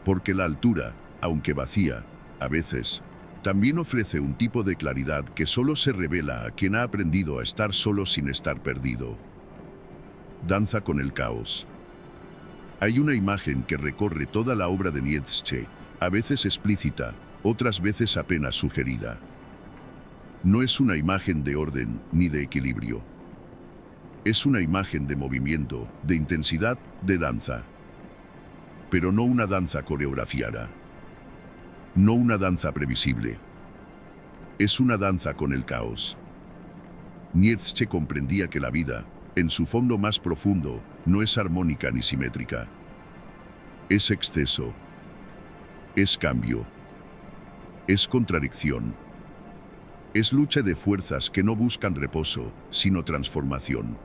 Porque la altura, aunque vacía, a veces, también ofrece un tipo de claridad que solo se revela a quien ha aprendido a estar solo sin estar perdido. Danza con el caos. Hay una imagen que recorre toda la obra de Nietzsche, a veces explícita, otras veces apenas sugerida. No es una imagen de orden ni de equilibrio. Es una imagen de movimiento, de intensidad, de danza. Pero no una danza coreografiada. No una danza previsible. Es una danza con el caos. Nietzsche comprendía que la vida, en su fondo más profundo, no es armónica ni simétrica. Es exceso. Es cambio. Es contradicción. Es lucha de fuerzas que no buscan reposo, sino transformación.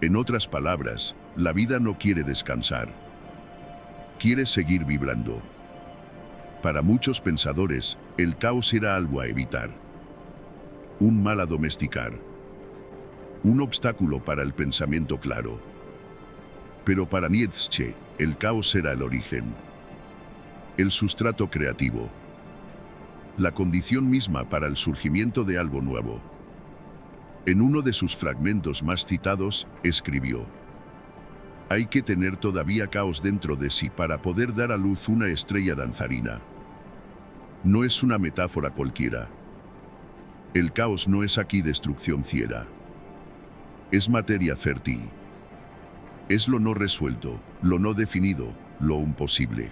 En otras palabras, la vida no quiere descansar. Quiere seguir vibrando. Para muchos pensadores, el caos era algo a evitar. Un mal a domesticar. Un obstáculo para el pensamiento claro. Pero para Nietzsche, el caos era el origen. El sustrato creativo. La condición misma para el surgimiento de algo nuevo. En uno de sus fragmentos más citados, escribió: hay que tener todavía caos dentro de sí para poder dar a luz una estrella danzarina. No es una metáfora cualquiera. El caos no es aquí destrucción ciega. Es materia fértil. Es lo no resuelto, lo no definido, lo imposible.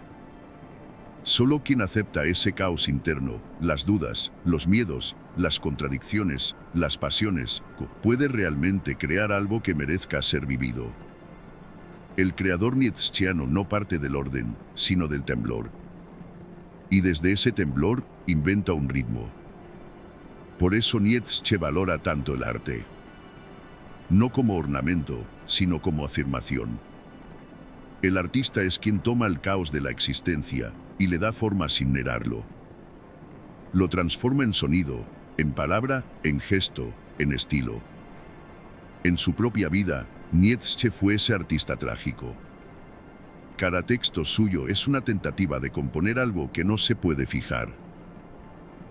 Solo quien acepta ese caos interno, las dudas, los miedos, las contradicciones, las pasiones, puede realmente crear algo que merezca ser vivido. El creador nietzscheano no parte del orden, sino del temblor. Y desde ese temblor, inventa un ritmo. Por eso Nietzsche valora tanto el arte. No como ornamento, sino como afirmación. El artista es quien toma el caos de la existencia y le da forma sin negarlo. Lo transforma en sonido, en palabra, en gesto, en estilo. En su propia vida, Nietzsche fue ese artista trágico. Cada texto suyo es una tentativa de componer algo que no se puede fijar.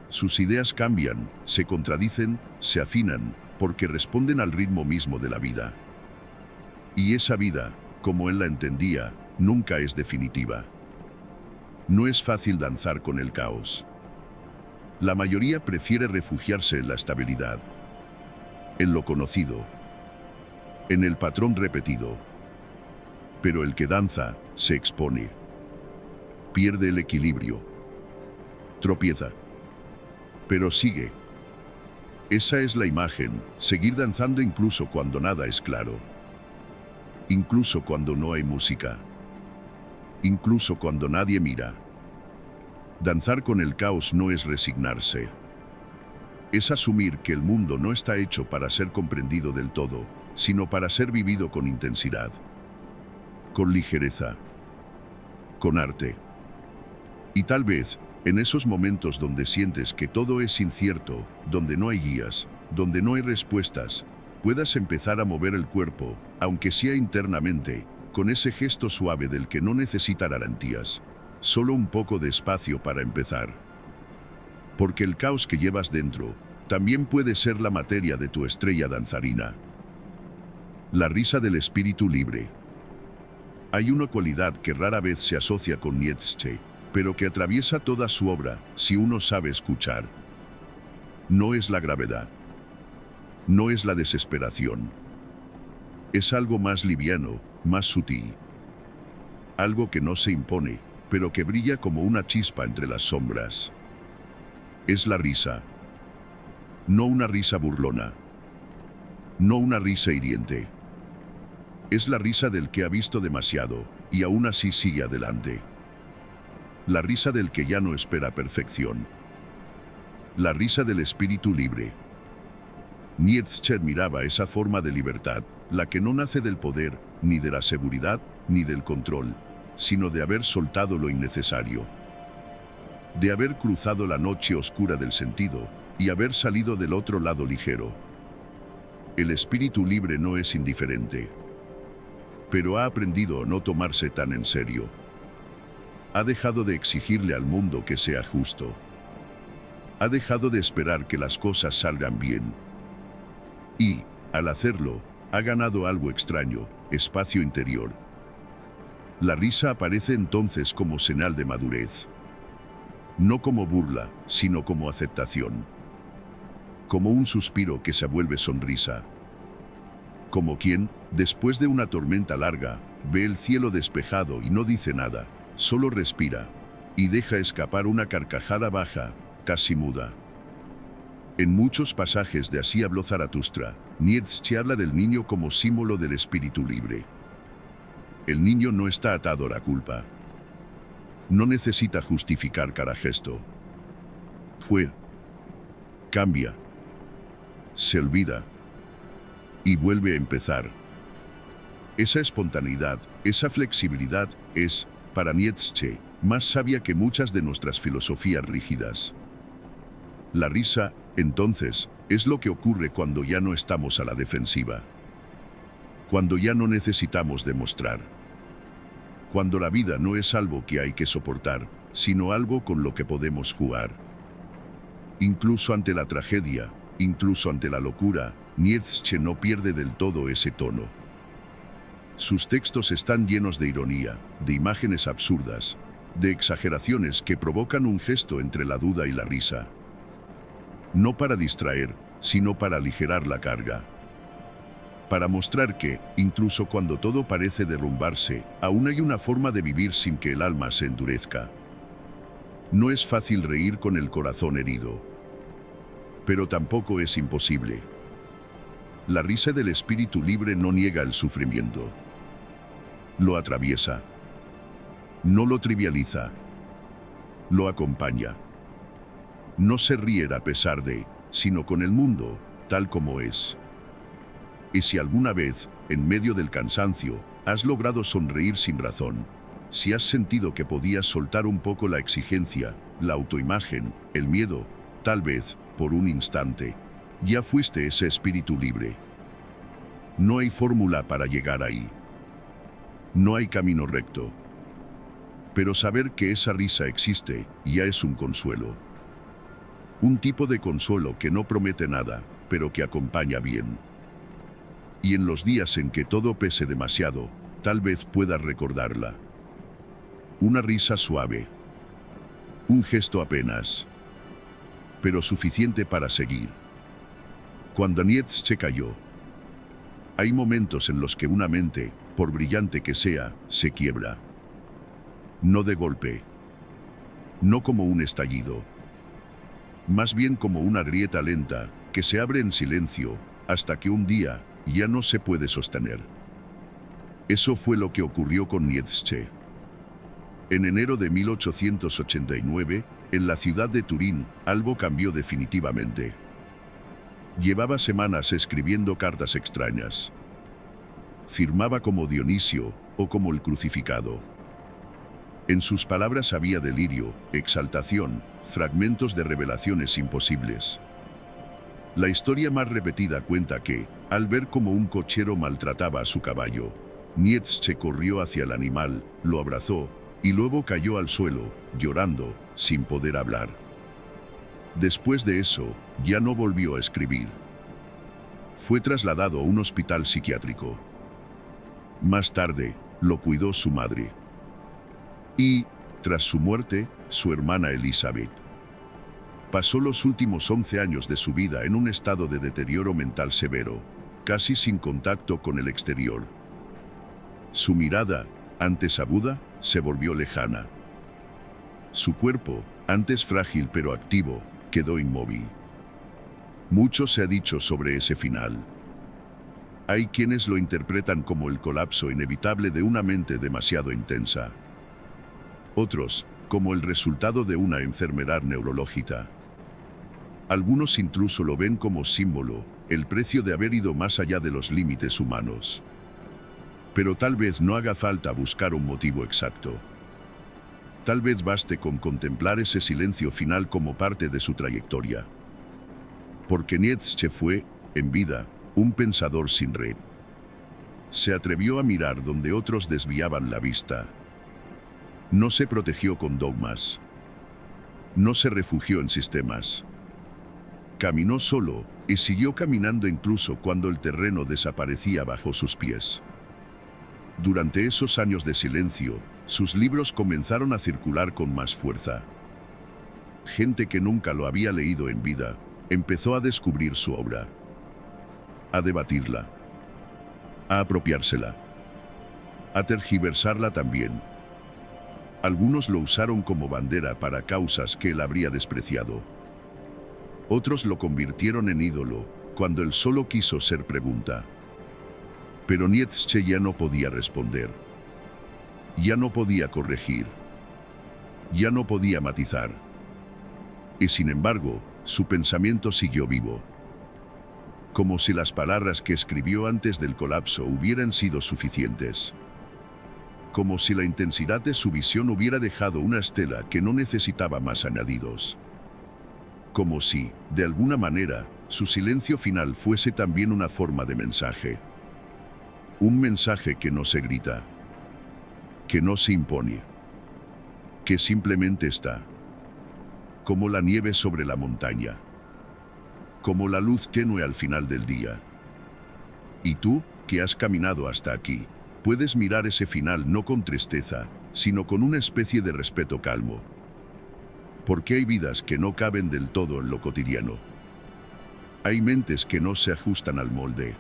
Sus ideas cambian, se contradicen, se afinan, porque responden al ritmo mismo de la vida. Y esa vida, como él la entendía, nunca es definitiva. No es fácil danzar con el caos. La mayoría prefiere refugiarse en la estabilidad, en lo conocido, en el patrón repetido. Pero el que danza, se expone. Pierde el equilibrio. Tropieza. Pero sigue. Esa es la imagen, seguir danzando incluso cuando nada es claro. Incluso cuando no hay música. Incluso cuando nadie mira. Danzar con el caos no es resignarse. Es asumir que el mundo no está hecho para ser comprendido del todo, sino para ser vivido con intensidad, con ligereza, con arte. Y tal vez, en esos momentos donde sientes que todo es incierto, donde no hay guías, donde no hay respuestas, puedas empezar a mover el cuerpo, aunque sea internamente, con ese gesto suave del que no necesita garantías, solo un poco de espacio para empezar. Porque el caos que llevas dentro también puede ser la materia de tu estrella danzarina. La risa del espíritu libre. Hay una cualidad que rara vez se asocia con Nietzsche, pero que atraviesa toda su obra si uno sabe escuchar. No es la gravedad. No es la desesperación. Es algo más liviano, más sutil. Algo que no se impone, pero que brilla como una chispa entre las sombras. Es la risa. No una risa burlona. No una risa hiriente. Es la risa del que ha visto demasiado y aún así sigue adelante. La risa del que ya no espera perfección. La risa del espíritu libre. Nietzsche admiraba esa forma de libertad, la que no nace del poder, ni de la seguridad, ni del control, sino de haber soltado lo innecesario. De haber cruzado la noche oscura del sentido y haber salido del otro lado ligero. El espíritu libre no es indiferente, pero ha aprendido a no tomarse tan en serio. Ha dejado de exigirle al mundo que sea justo. Ha dejado de esperar que las cosas salgan bien. Y, al hacerlo, ha ganado algo extraño, espacio interior. La risa aparece entonces como señal de madurez. No como burla, sino como aceptación. Como un suspiro que se vuelve sonrisa. Como quien, después de una tormenta larga, ve el cielo despejado y no dice nada, solo respira, y deja escapar una carcajada baja, casi muda. En muchos pasajes de Así habló Zaratustra, Nietzsche habla del niño como símbolo del espíritu libre. El niño no está atado a la culpa. No necesita justificar cada gesto. Fue. Cambia. Se olvida. Y vuelve a empezar. Esa espontaneidad, esa flexibilidad es, para Nietzsche, más sabia que muchas de nuestras filosofías rígidas. La risa, entonces, es lo que ocurre cuando ya no estamos a la defensiva. Cuando ya no necesitamos demostrar. Cuando la vida no es algo que hay que soportar, sino algo con lo que podemos jugar. Incluso ante la tragedia, incluso ante la locura, Nietzsche no pierde del todo ese tono. Sus textos están llenos de ironía, de imágenes absurdas, de exageraciones que provocan un gesto entre la duda y la risa. No para distraer, sino para aligerar la carga. Para mostrar que, incluso cuando todo parece derrumbarse, aún hay una forma de vivir sin que el alma se endurezca. No es fácil reír con el corazón herido, pero tampoco es imposible. La risa del espíritu libre no niega el sufrimiento. Lo atraviesa. No lo trivializa. Lo acompaña. No se ríe a pesar de, sino con el mundo, tal como es. Y si alguna vez, en medio del cansancio, has logrado sonreír sin razón, si has sentido que podías soltar un poco la exigencia, la autoimagen, el miedo, tal vez, por un instante, ya fuiste ese espíritu libre. No hay fórmula para llegar ahí. No hay camino recto. Pero saber que esa risa existe ya es un consuelo. Un tipo de consuelo que no promete nada, pero que acompaña bien. Y en los días en que todo pese demasiado, tal vez puedas recordarla. Una risa suave. Un gesto apenas, pero suficiente para seguir. Cuando Nietzsche cayó, hay momentos en los que una mente, por brillante que sea, se quiebra. No de golpe. No como un estallido. Más bien como una grieta lenta, que se abre en silencio, hasta que un día, ya no se puede sostener. Eso fue lo que ocurrió con Nietzsche. En enero de 1889, en la ciudad de Turín, algo cambió definitivamente. Llevaba semanas escribiendo cartas extrañas. Firmaba como Dionisio o como el crucificado. En sus palabras había delirio, exaltación, fragmentos de revelaciones imposibles. La historia más repetida cuenta que, al ver cómo un cochero maltrataba a su caballo, Nietzsche corrió hacia el animal, lo abrazó y luego cayó al suelo, llorando, sin poder hablar. Después de eso, ya no volvió a escribir. Fue trasladado a un hospital psiquiátrico. Más tarde, lo cuidó su madre. Y, tras su muerte, su hermana Elizabeth. Pasó los últimos 11 años de su vida en un estado de deterioro mental severo, casi sin contacto con el exterior. Su mirada, antes aguda, se volvió lejana. Su cuerpo, antes frágil pero activo, quedó inmóvil. Mucho se ha dicho sobre ese final. Hay quienes lo interpretan como el colapso inevitable de una mente demasiado intensa. Otros, como el resultado de una enfermedad neurológica. Algunos incluso lo ven como símbolo, el precio de haber ido más allá de los límites humanos. Pero tal vez no haga falta buscar un motivo exacto. Tal vez baste con contemplar ese silencio final como parte de su trayectoria. Porque Nietzsche fue, en vida, un pensador sin red. Se atrevió a mirar donde otros desviaban la vista. No se protegió con dogmas. No se refugió en sistemas. Caminó solo y siguió caminando incluso cuando el terreno desaparecía bajo sus pies. Durante esos años de silencio, sus libros comenzaron a circular con más fuerza. Gente que nunca lo había leído en vida, empezó a descubrir su obra, a debatirla, a apropiársela, a tergiversarla también. Algunos lo usaron como bandera para causas que él habría despreciado. Otros lo convirtieron en ídolo, cuando él solo quiso ser pregunta. Pero Nietzsche ya no podía responder. Ya no podía corregir. Ya no podía matizar. Y sin embargo, su pensamiento siguió vivo. Como si las palabras que escribió antes del colapso hubieran sido suficientes. Como si la intensidad de su visión hubiera dejado una estela que no necesitaba más añadidos. Como si, de alguna manera, su silencio final fuese también una forma de mensaje. Un mensaje que no se grita, que no se impone, que simplemente está. Como la nieve sobre la montaña, como la luz tenue al final del día. Y tú, que has caminado hasta aquí, puedes mirar ese final no con tristeza, sino con una especie de respeto calmo. Porque hay vidas que no caben del todo en lo cotidiano. Hay mentes que no se ajustan al molde.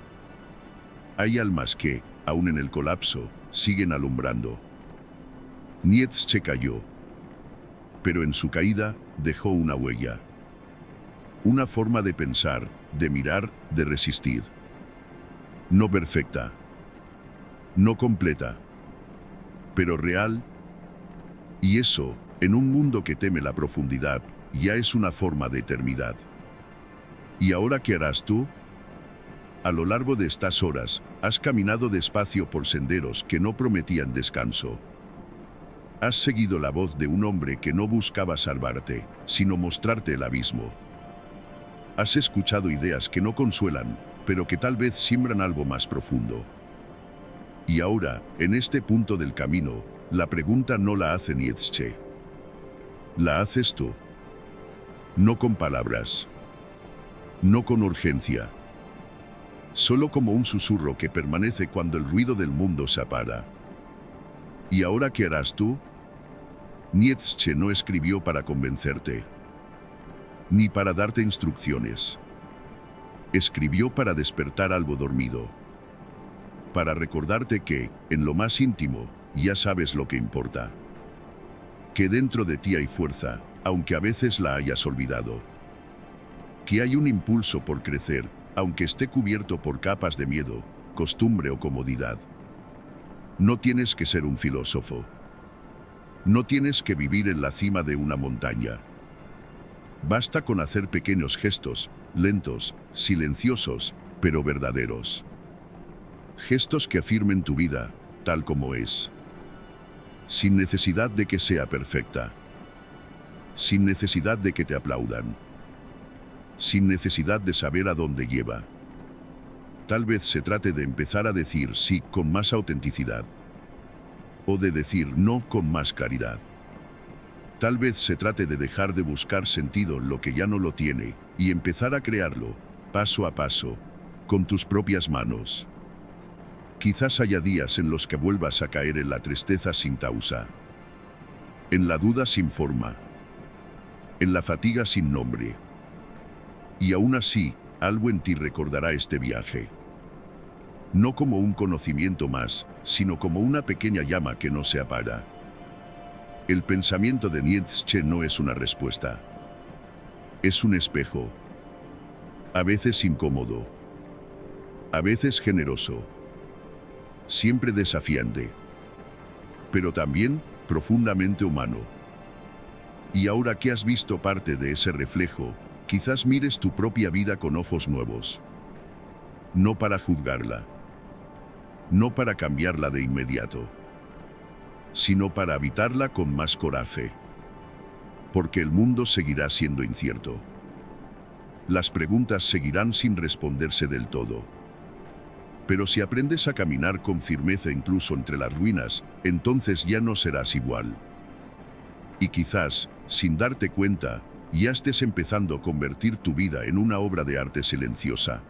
Hay almas que, aun en el colapso, siguen alumbrando. Nietzsche cayó, pero en su caída dejó una huella. Una forma de pensar, de mirar, de resistir. No perfecta, no completa, pero real. Y eso, en un mundo que teme la profundidad, ya es una forma de eternidad. ¿Y ahora qué harás tú? A lo largo de estas horas, has caminado despacio por senderos que no prometían descanso. Has seguido la voz de un hombre que no buscaba salvarte, sino mostrarte el abismo. Has escuchado ideas que no consuelan, pero que tal vez siembran algo más profundo. Y ahora, en este punto del camino, la pregunta no la hace Nietzsche. La haces tú. No con palabras. No con urgencia. Solo como un susurro que permanece cuando el ruido del mundo se apaga. ¿Y ahora qué harás tú? Nietzsche no escribió para convencerte, ni para darte instrucciones. Escribió para despertar algo dormido. Para recordarte que, en lo más íntimo, ya sabes lo que importa. Que dentro de ti hay fuerza, aunque a veces la hayas olvidado. Que hay un impulso por crecer, aunque esté cubierto por capas de miedo, costumbre o comodidad. No tienes que ser un filósofo. No tienes que vivir en la cima de una montaña. Basta con hacer pequeños gestos, lentos, silenciosos, pero verdaderos. Gestos que afirmen tu vida, tal como es. Sin necesidad de que sea perfecta. Sin necesidad de que te aplaudan. Sin necesidad de saber a dónde lleva. Tal vez se trate de empezar a decir sí con más autenticidad. O de decir no con más claridad. Tal vez se trate de dejar de buscar sentido en lo que ya no lo tiene y empezar a crearlo, paso a paso, con tus propias manos. Quizás haya días en los que vuelvas a caer en la tristeza sin causa, en la duda sin forma, en la fatiga sin nombre. Y aún así, algo en ti recordará este viaje. No como un conocimiento más, sino como una pequeña llama que no se apaga. El pensamiento de Nietzsche no es una respuesta. Es un espejo. A veces incómodo. A veces generoso. Siempre desafiante. Pero también profundamente humano. Y ahora que has visto parte de ese reflejo, quizás mires tu propia vida con ojos nuevos. No para juzgarla. No para cambiarla de inmediato. Sino para habitarla con más coraje. Porque el mundo seguirá siendo incierto. Las preguntas seguirán sin responderse del todo. Pero si aprendes a caminar con firmeza incluso entre las ruinas, entonces ya no serás igual. Y quizás, sin darte cuenta, ya estés empezando a convertir tu vida en una obra de arte silenciosa.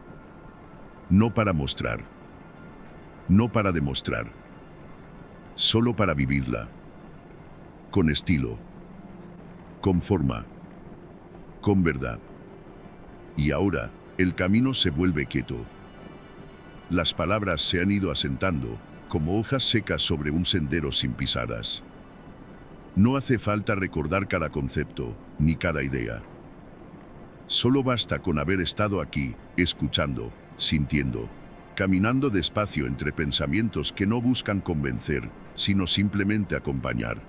No para mostrar. No para demostrar. Solo para vivirla. Con estilo. Con forma. Con verdad. Y ahora, el camino se vuelve quieto. Las palabras se han ido asentando, como hojas secas sobre un sendero sin pisadas. No hace falta recordar cada concepto, ni cada idea. Solo basta con haber estado aquí, escuchando, sintiendo, caminando despacio entre pensamientos que no buscan convencer, sino simplemente acompañar.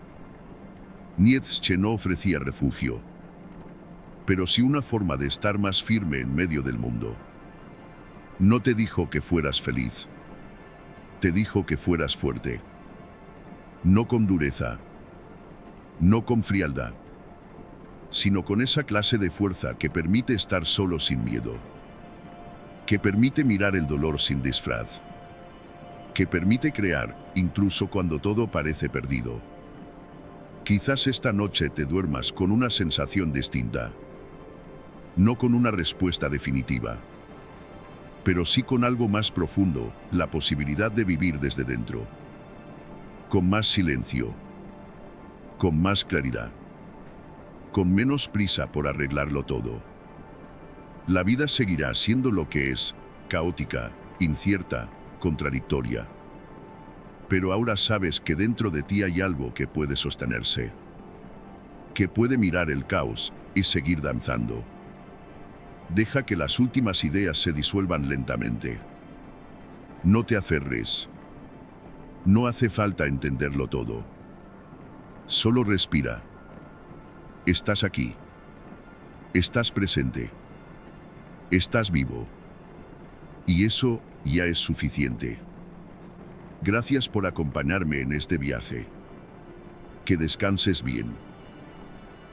Nietzsche no ofrecía refugio, pero sí una forma de estar más firme en medio del mundo. No te dijo que fueras feliz. Te dijo que fueras fuerte. No con dureza. No con frialdad. Sino con esa clase de fuerza que permite estar solo sin miedo. Que permite mirar el dolor sin disfraz. Que permite crear, incluso cuando todo parece perdido. Quizás esta noche te duermas con una sensación distinta. No con una respuesta definitiva. Pero sí con algo más profundo, la posibilidad de vivir desde dentro. Con más silencio. Con más claridad. Con menos prisa por arreglarlo todo. La vida seguirá siendo lo que es, caótica, incierta, contradictoria. Pero ahora sabes que dentro de ti hay algo que puede sostenerse. Que puede mirar el caos y seguir danzando. Deja que las últimas ideas se disuelvan lentamente. No te aferres. No hace falta entenderlo todo. Solo respira. Estás aquí. Estás presente. Estás vivo. Y eso ya es suficiente. Gracias por acompañarme en este viaje. Que descanses bien.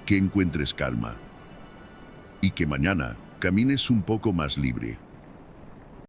Que encuentres calma. Y que mañana camines un poco más libre.